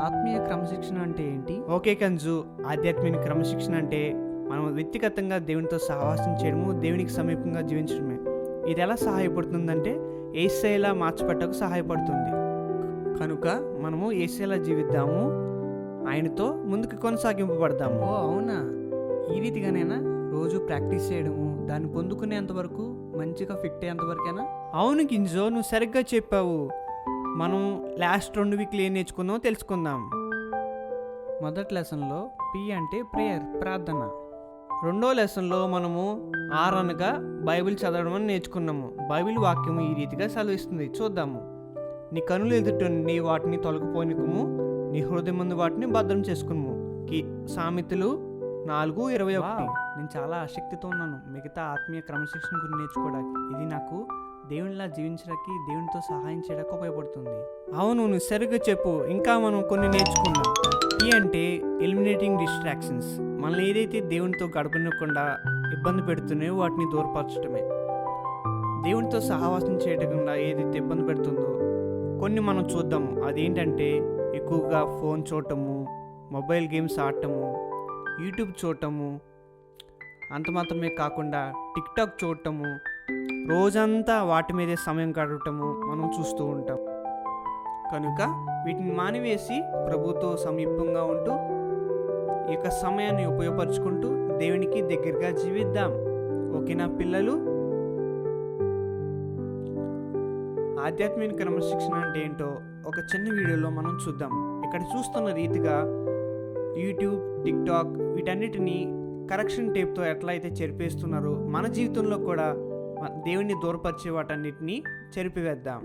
ఆత్మీయ క్రమశిక్షణ అంటే ఏంటి? ఓకే కంజు, ఆధ్యాత్మిక క్రమశిక్షణ అంటే మనం వ్యక్తిగతంగా దేవునితో సహవాసం చేయడము, దేవునికి సమీపంగా జీవించడమే. ఇది ఎలా సహాయపడుతుందంటే యేసయ్యలా మార్చబట్టకు సహాయపడుతుంది. కనుక మనము యేసయ్యలా జీవిద్దాము, ఆయనతో ముందుకు కొనసాగింపబడదాము. ఓ అవునా, ఈ రీతిగానేనా రోజు ప్రాక్టీస్ చేయడము, దాన్ని పొందుకునేంత వరకు మంచిగా ఫిట్ అయ్యేంత వరకేనా? అవును గింజో, నువ్వు సరిగ్గా చెప్పావు. మనం లాస్ట్ 2 వీక్లు ఏం నేర్చుకుందామో తెలుసుకుందాం. మొదటి లెసన్లో పి అంటే ప్రేయర్, ప్రార్థన. రెండో లెసన్లో మనము ఆర్ అనగా బైబిల్ చదవడం అని నేర్చుకున్నాము. బైబిల్ వాక్యము ఈ రీతిగా సెలవిస్తుంది, చూద్దాము. నీ కనులు ఎదుటని వాటిని తొలగిపోనికుము, నీ హృదయం ముందు వాటిని భద్రం చేసుకుము. సామెతలు 4:21. నేను చాలా ఆసక్తితో ఉన్నాను మిగతా ఆత్మీయ క్రమశిక్షణ గురించి నేర్చుకోవడానికి. ఇది నాకు దేవునిలా జీవించడానికి, దేవునితో సహాయం చేయడానికి ఉపయోగపడుతుంది. అవును, నువ్వు సరిగ్గా చెప్పు. ఇంకా మనం కొన్ని నేర్చుకున్నాం. ఈ అంటే ఎలిమినేటింగ్ డిస్ట్రాక్షన్స్. మనల్ని ఏదైతే దేవునితో గడపనివ్వకుండా ఇబ్బంది పెడుతున్నాయో వాటిని దూరపరచడమే. దేవునితో సహవాసం చేయకుండా ఏదైతే ఇబ్బంది పెడుతుందో కొన్ని మనం చూద్దాము. అదేంటంటే ఎక్కువగా ఫోన్ చూడటము, మొబైల్ గేమ్స్ ఆడటము, యూట్యూబ్ చూడటము, అంత మాత్రమే కాకుండా టిక్టాక్ చూడటము, రోజంతా వాటి మీదే సమయం గడపటము మనం చూస్తూ ఉంటాం. కనుక వీటిని మానివేసి ప్రభుతో సమీపంగా ఉంటూ ఈ యొక్క సమయాన్ని ఉపయోగపరుచుకుంటూ దేవునికి దగ్గరగా జీవిద్దాం. ఓకేనా పిల్లలు? ఆధ్యాత్మిక క్రమశిక్షణ అంటే ఏంటో ఒక చిన్న వీడియోలో మనం చూద్దాం. ఇక్కడ చూస్తున్న రీతిగా యూట్యూబ్, టిక్టాక్ వీటన్నిటినీ కరెక్షన్ టేప్తో ఎట్లా అయితే చెరిపేస్తున్నారో మన జీవితంలో కూడా దేవుణ్ణి దూరపరిచే వాటన్నిటినీ చెరిపివేద్దాం.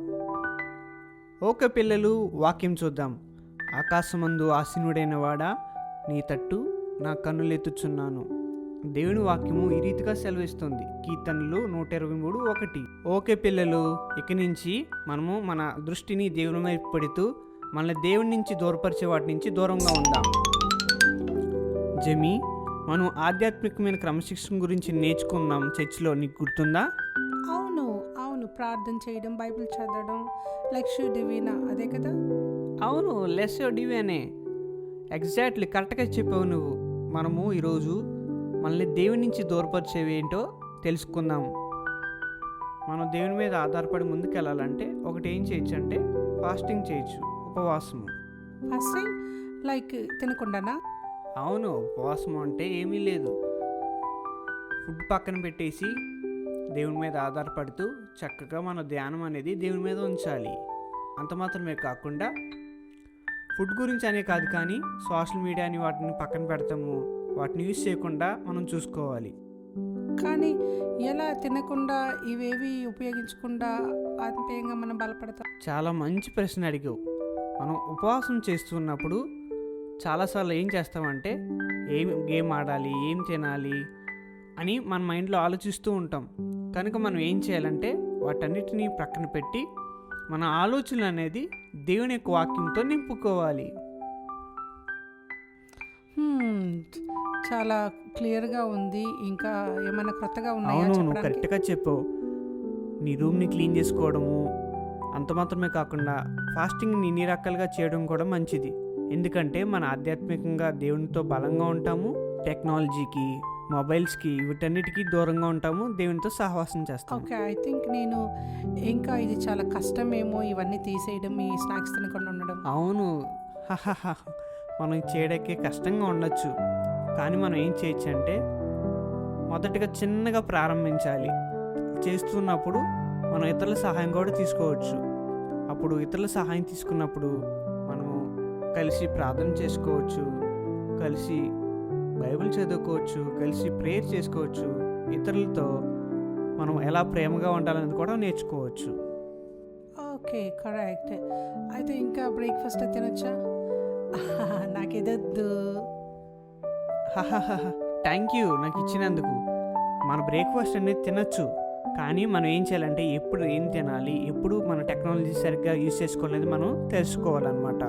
ఓకే పిల్లలు, వాక్యం చూద్దాం. ఆకాశమందు ఆసీనుడైన వాడా, నీ తట్టు నా కన్నులెత్తుచున్నాను. దేవుని వాక్యము ఈ రీతిగా సెలవిస్తుంది. కీర్తనలు 123:1. ఓకే పిల్లలు, ఇక నుంచి మనము మన దృష్టిని దేవుని వైపు పెడుతూ మన దేవుని నుంచి దూరపరిచే వాటి నుంచి దూరంగా ఉందాం. జమి, మనం ఆధ్యాత్మికమైన క్రమశిక్షణ గురించి నేర్చుకున్నాం చర్చిలో, నీకు గుర్తుందా? అవును, ప్రార్థన చేయడం, బైబిల్ చదవడం, లెక్ష్యో డివినా, అదే కదా? అవును, లెక్ష్యో డివినే, ఎగ్జాక్ట్లీ కరెక్ట్గా చెప్పావు నువ్వు. మనము ఈరోజు మనల్ని దేవుని నుంచి దూరపరిచేవి ఏంటో తెలుసుకుందాం. మనం దేవుని మీద ఆధారపడి ముందుకు వెళ్ళాలంటే ఒకటి ఏం చేయొచ్చు అంటే ఫాస్టింగ్ చేయొచ్చు, ఉపవాసము. ఫాస్టింగ్ లైక్ తినకుండానా? అవును, ఉపవాసం అంటే ఏమీ లేదు. ఫుడ్ పక్కన పెట్టేసి దేవుని మీద ఆధారపడుతూ చక్కగా మన ధ్యానం అనేది దేవుని మీద ఉంచాలి. అంత మాత్రమే కాకుండా ఫుడ్ గురించి అనే కాదు, కానీ సోషల్ మీడియాని వాటిని పక్కన పెడతాము, వాటిని యూజ్ చేయకుండా మనం చూసుకోవాలి. కానీ ఎలా తినకుండా, ఇవేవి ఉపయోగించకుండా ఆత్మీయంగా మనం బలపడతాం? చాలా మంచి ప్రశ్న అడిగావు. మనం ఉపవాసం చేస్తున్నప్పుడు చాలాసార్లు ఏం చేస్తామంటే ఏం గేమ్ ఆడాలి, ఏం తినాలి అని మన మైండ్లో ఆలోచిస్తూ ఉంటాం. కనుక మనం ఏం చేయాలంటే వాటన్నిటినీ ప్రక్కన పెట్టి మన ఆలోచనలు అనేది దేవుని యొక్క వాక్యంతో నింపుకోవాలి. చాలా క్లియర్గా ఉంది. ఇంకా ఏమైనా కొత్తగా ఉన్నాయా? అవును, నువ్వు కరెక్ట్గా చెప్పావు. నీ రూమ్ని క్లీన్ చేసుకోవడము, అంత మాత్రమే కాకుండా ఫాస్టింగ్ని ఇన్ని రకాలుగా చేయడం కూడా మంచిది. ఎందుకంటే మన ఆధ్యాత్మికంగా దేవునితో బలంగా ఉంటాము, టెక్నాలజీకి, మొబైల్స్కి వీటన్నిటికీ దూరంగా ఉంటాము, దేవునితో సహవాసం చేస్తాము. ఓకే, ఐ థింక్ నేను ఇంకా ఇది చాలా కష్టమేమో ఇవన్నీ తీసేయడం, ఈ స్నాక్స్ తినకుండా ఉండడం. అవును, మనం చేయడానికి కష్టంగా ఉండొచ్చు, కానీ మనం ఏం చేయొచ్చు అంటే మొదటగా చిన్నగా ప్రారంభించాలి. చేస్తున్నప్పుడు మనం ఇతరుల సహాయం కూడా తీసుకోవచ్చు. అప్పుడు ఇతరుల సహాయం తీసుకున్నప్పుడు మనము కలిసి ప్రార్థన చేసుకోవచ్చు, కలిసి బైబిల్ చదువుకోవచ్చు, కలిసి ప్రేయర్ చేసుకోవచ్చు. ఇతరులతో మనం ఎలా ప్రేమగా ఉండాలనేది కూడా నేర్చుకోవచ్చు. Okay, correct. అయితే ఇంకా బ్రేక్ఫాస్ట్ తినొచ్చా? నాకేదొద్దు. థ్యాంక్ యూ నాకు ఇచ్చినందుకు. మన బ్రేక్ఫాస్ట్ అనేది తినచ్చు, కానీ మనం ఏం చేయాలంటే ఎప్పుడు ఏం తినాలి, ఎప్పుడు మన టెక్నాలజీ సరిగ్గా యూజ్ చేసుకోవాలనేది మనం తెలుసుకోవాలన్నమాట.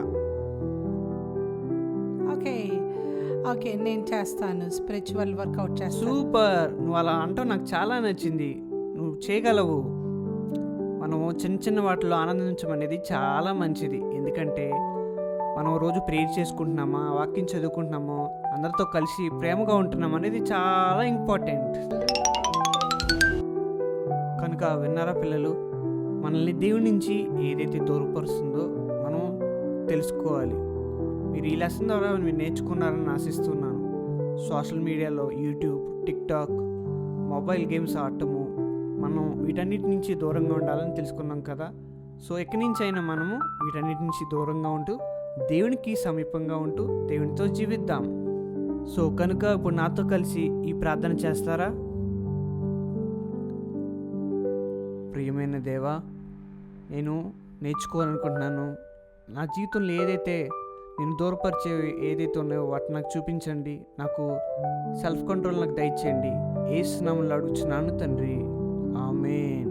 ఓకే, నేను చేస్తాను, స్పిరిచువల్ వర్కౌట్ చేస్తాను. సూపర్, నువ్వు అలా అంటావు, నాకు చాలా నచ్చింది. నువ్వు చేయగలవు. మనము చిన్న చిన్న వాటిలో ఆనందించడం అనేది చాలా మంచిది. ఎందుకంటే మనం రోజు ప్రేయర్ చేసుకుంటున్నామా, వాక్యం చదువుకుంటున్నామో, అందరితో కలిసి ప్రేమగా ఉంటున్నాం అనేది చాలా ఇంపార్టెంట్. కనుక విన్నారా పిల్లలు, మనల్ని దేవుడి నుంచి ఏదైతే దూరపరుస్తుందో మనం తెలుసుకోవాలి. మీరు ఈ లెసన్ ద్వారా మీరు నేర్చుకున్నారని ఆశిస్తున్నాను. సోషల్ మీడియాలో యూట్యూబ్, టిక్టాక్, మొబైల్ గేమ్స్ ఆడటము, మనం వీటన్నిటి నుంచి దూరంగా ఉండాలని తెలుసుకున్నాం కదా. సో ఎక్కడి నుంచి అయినా మనము వీటన్నిటి నుంచి దూరంగా ఉంటూ దేవునికి సమీపంగా ఉంటూ దేవునితో జీవిద్దాం. సో కనుక ఇప్పుడు నాతో కలిసి ఈ ప్రార్థన చేస్తారా? ప్రియమైన దేవా, నేను నేర్చుకోవాలనుకుంటున్నాను. నా జీవితంలో ఏదైతే నేను దూరపరిచేవి ఏదైతే ఉన్నాయో వాటిని నాకు చూపించండి. నాకు సెల్ఫ్ కంట్రోల్ నాకు దయచేయండి. యేసు నామములో అడుగుచున్నాను తండ్రి, ఆమేన్.